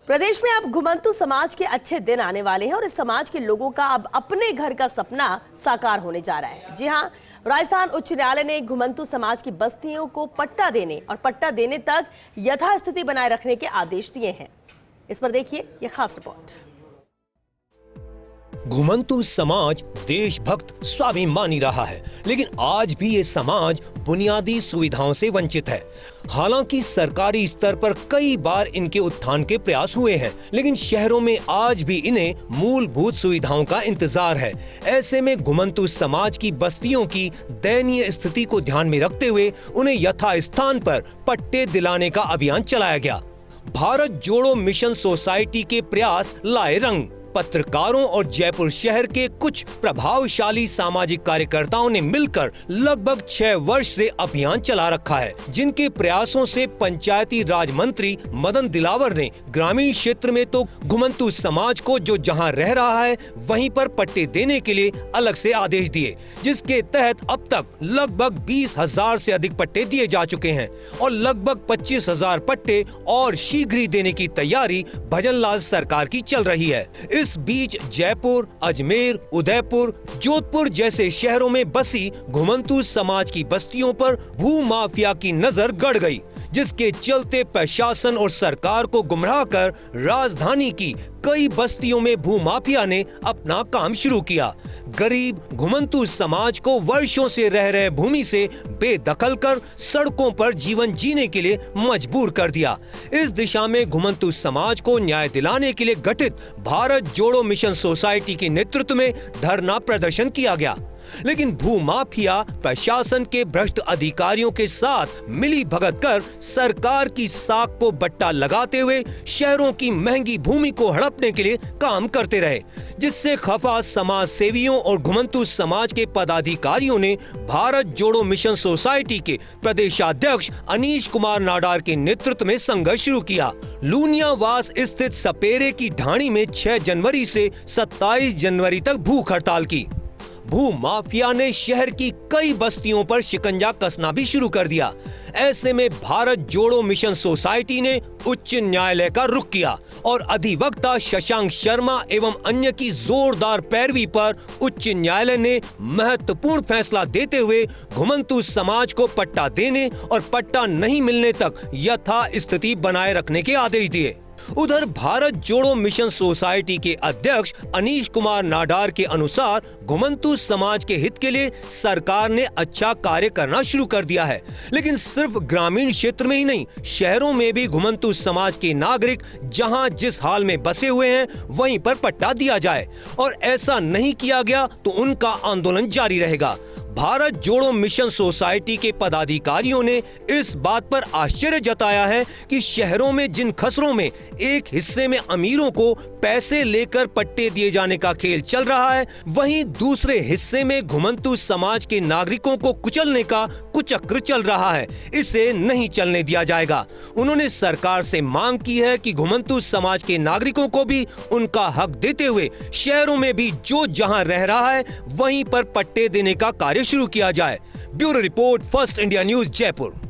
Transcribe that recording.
प्रदेश में अब घुमंतू समाज के अच्छे दिन आने वाले हैं और इस समाज के लोगों का अब अपने घर का सपना साकार होने जा रहा है। जी हां, राजस्थान उच्च न्यायालय ने घुमंतू समाज की बस्तियों को पट्टा देने और पट्टा देने तक यथास्थिति बनाए रखने के आदेश दिए हैं। इस पर देखिए ये खास रिपोर्ट। घुमंतू समाज देशभक्त स्वाभिमानी रहा है, लेकिन आज भी ये समाज बुनियादी सुविधाओं से वंचित है। हालांकि सरकारी स्तर पर कई बार इनके उत्थान के प्रयास हुए हैं, लेकिन शहरों में आज भी इन्हें मूलभूत सुविधाओं का इंतजार है। ऐसे में घुमंतू समाज की बस्तियों की दयनीय स्थिति को ध्यान में रखते हुए उन्हें यथास्थान पर पट्टे दिलाने का अभियान चलाया गया। भारत जोड़ो मिशन सोसाइटी के प्रयास लाए रंग। पत्रकारों और जयपुर शहर के कुछ प्रभावशाली सामाजिक कार्यकर्ताओं ने मिलकर लगभग 6 वर्ष से अभियान चला रखा है, जिनके प्रयासों से पंचायती राज मंत्री मदन दिलावर ने ग्रामीण क्षेत्र में तो घुमंतू समाज को जो जहां रह रहा है वहीं पर पट्टे देने के लिए अलग से आदेश दिए, जिसके तहत अब तक लगभग 20,000 से अधिक पट्टे दिए जा चुके हैं और लगभग 25,000 पट्टे और शीघ्र ही देने की तैयारी भजनलाल सरकार की चल रही है। इस बीच जयपुर, अजमेर, उदयपुर, जोधपुर जैसे शहरों में बसी घुमंतू समाज की बस्तियों पर भू माफिया की नजर गड़ गई, जिसके चलते प्रशासन और सरकार को गुमराह कर राजधानी की कई बस्तियों में भूमाफिया ने अपना काम शुरू किया। गरीब घुमंतू समाज को वर्षों से रह रहे भूमि से बेदखल कर सड़कों पर जीवन जीने के लिए मजबूर कर दिया। इस दिशा में घुमंतू समाज को न्याय दिलाने के लिए गठित भारत जोड़ो मिशन सोसाइटी के नेतृत्व में धरना प्रदर्शन किया गया, लेकिन भूमाफिया प्रशासन के भ्रष्ट अधिकारियों के साथ मिली भगत कर सरकार की साख को बट्टा लगाते हुए शहरों की महंगी भूमि को हड़पने के लिए काम करते रहे, जिससे खफा समाज सेवियों और घुमंतू समाज के पदाधिकारियों ने भारत जोड़ो मिशन सोसाइटी के प्रदेशाध्यक्ष अनीश कुमार नाडार के नेतृत्व में संघर्ष शुरू किया। लूनियावास स्थित सपेरे की ढाणी में 6 जनवरी से 27 जनवरी तक भूख हड़ताल की। भू माफिया ने शहर की कई बस्तियों पर शिकंजा कसना भी शुरू कर दिया। ऐसे में भारत जोड़ो मिशन सोसाइटी ने उच्च न्यायालय का रुख किया और अधिवक्ता शशांक शर्मा एवं अन्य की जोरदार पैरवी पर उच्च न्यायालय ने महत्वपूर्ण फैसला देते हुए घुमंतू समाज को पट्टा देने और पट्टा नहीं मिलने तक यथास्थिति बनाए रखने के आदेश दिए। उधर भारत जोड़ो मिशन सोसाइटी के अध्यक्ष अनीश कुमार नाडार के अनुसार घुमंतू समाज के हित के लिए सरकार ने अच्छा कार्य करना शुरू कर दिया है, लेकिन सिर्फ ग्रामीण क्षेत्र में ही नहीं, शहरों में भी घुमंतू समाज के नागरिक जहां जिस हाल में बसे हुए हैं वहीं पर पट्टा दिया जाए, और ऐसा नहीं किया गया तो उनका आंदोलन जारी रहेगा। भारत जोड़ो मिशन सोसाइटी के पदाधिकारियों ने इस बात पर आश्चर्य जताया है कि शहरों में जिन खसरों में एक हिस्से में अमीरों को पैसे लेकर पट्टे दिए जाने का खेल चल रहा है, वहीं दूसरे हिस्से में घुमंतू समाज के नागरिकों को कुचलने का कुचक्र चल रहा है। इसे नहीं चलने दिया जाएगा। उन्होंने सरकार से मांग की है कि घुमंतू समाज के नागरिकों को भी उनका हक देते हुए शहरों में भी जो जहां रह रहा है वहीं पर पट्टे देने का कार्य शुरू किया जाए। Bureau report, first India news, Jaipur.